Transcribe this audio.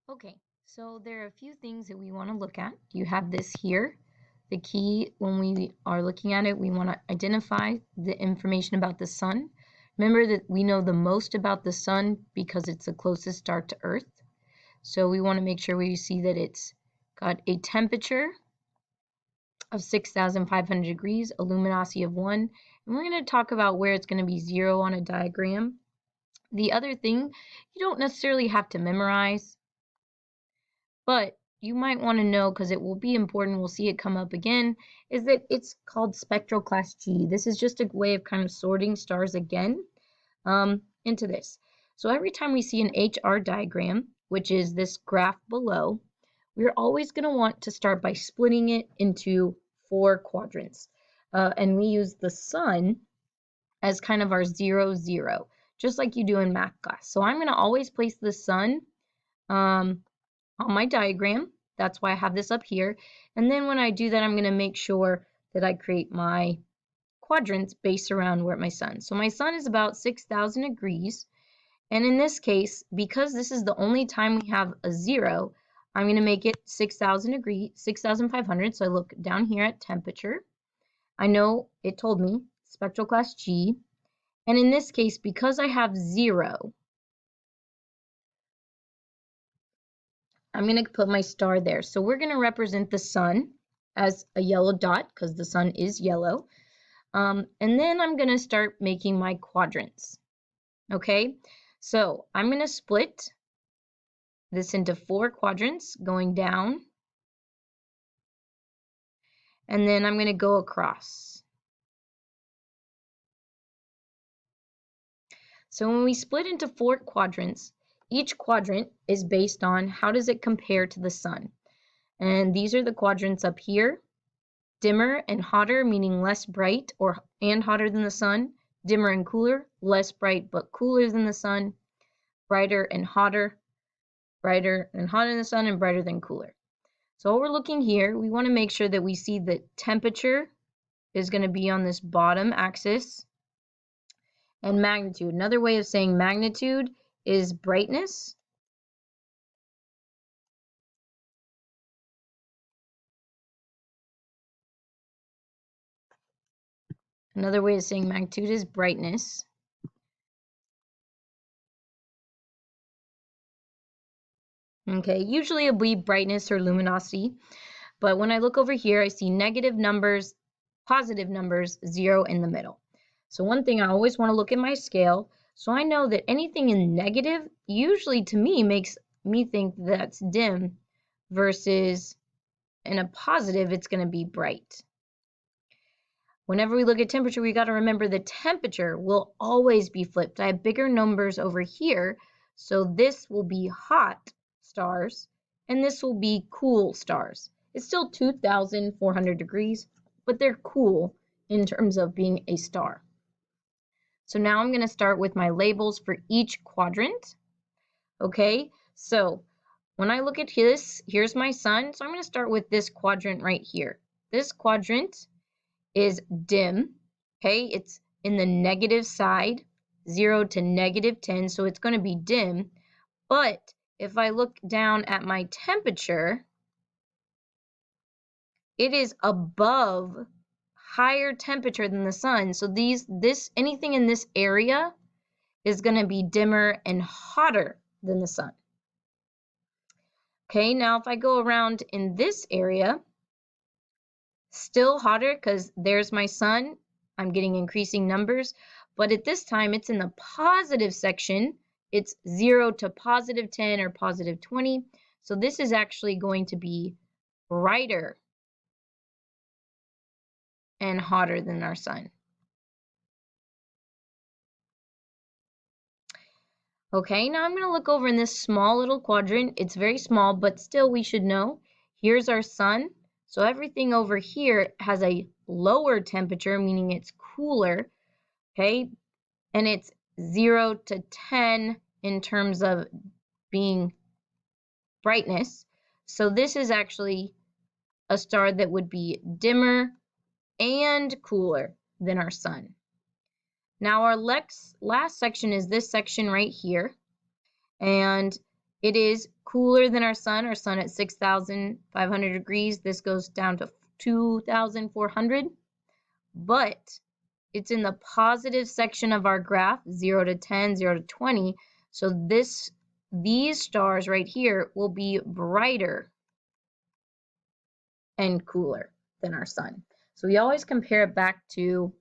Okay, so there are a few things that we want to look at. You have this here. The key when we are looking at it, we want to identify the information about the sun. Remember that we know the most about the sun because it's the closest star to Earth. So we want to make sure we see that it's got a temperature of 6,500 degrees, a luminosity of 1, and we're going to talk about where it's going to be 0 on a diagram. The other thing, you don't necessarily have to memorize, but you might want to know, because it will be important, we'll see it come up again, is that it's called spectral class G. This is just a way of kind of sorting stars again into this. So every time we see an HR diagram, which is this graph below, we're always going to want to start by splitting it into 4 quadrants. And we use the sun as kind of our 0, 0, just like you do in math class. So I'm going to always place the sun on my diagram. That's why I have this up here. And then when I do that, I'm going to make sure that I create my quadrants based around where my sun. So my sun is about 6,000 degrees. And in this case, because this is the only time we have a 0, I'm going to make it 6,000 degrees, 6,500. So I look down here at temperature. I know it told me spectral class G. And in this case, because I have 0, I'm going to put my star there. So we're going to represent the sun as a yellow dot because the sun is yellow. And then I'm going to start making my quadrants. Okay, so I'm going to split this into 4 quadrants going down. And then I'm going to go across. So when we split into 4 quadrants, each quadrant is based on how does it compare to the sun. And these are the quadrants up here. Dimmer and hotter, meaning less bright and hotter than the sun. Dimmer and cooler, less bright but cooler than the sun. Brighter and hotter than the sun, and brighter than cooler. So what we're looking here, we want to make sure that we see the temperature is going to be on this bottom axis, and magnitude. Another way of saying magnitude is brightness. Another way of saying magnitude is brightness. Okay, usually it'll be brightness or luminosity, but when I look over here, I see negative numbers, positive numbers, 0 in the middle. So one thing, I always want to look at my scale, so I know that anything in negative usually to me makes me think that's dim, versus in a positive, it's going to be bright. Whenever we look at temperature, we got to remember the temperature will always be flipped. I have bigger numbers over here, so this will be hot stars, and this will be cool stars. It's still 2,400 degrees, but they're cool in terms of being a star. So now I'm going to start with my labels for each quadrant. Okay, so when I look at this, here's my sun. So I'm going to start with this quadrant right here. This quadrant is dim. Okay, it's in the negative side, 0 to negative 10, so it's going to be dim. But if I look down at my temperature, it is above higher temperature than the sun. So anything in this area is going to be dimmer and hotter than the sun. Okay, now if I go around in this area, still hotter because there's my sun. I'm getting increasing numbers, but at this time it's in the positive section. It's 0 to positive 10 or positive 20. So this is actually going to be brighter and hotter than our sun. Okay, now I'm going to look over in this small little quadrant. It's very small, but still we should know. Here's our sun. So everything over here has a lower temperature, meaning it's cooler. Okay, and it's 0 to 10 in terms of being brightness. So this is actually a star that would be dimmer and cooler than our sun. Now our last section is this section right here. And It is cooler than our sun at 6,500 degrees. This goes down to 2,400, but it's in the positive section of our graph, 0 to 10, 0 to 20. So these stars right here will be brighter and cooler than our sun. So we always compare it back to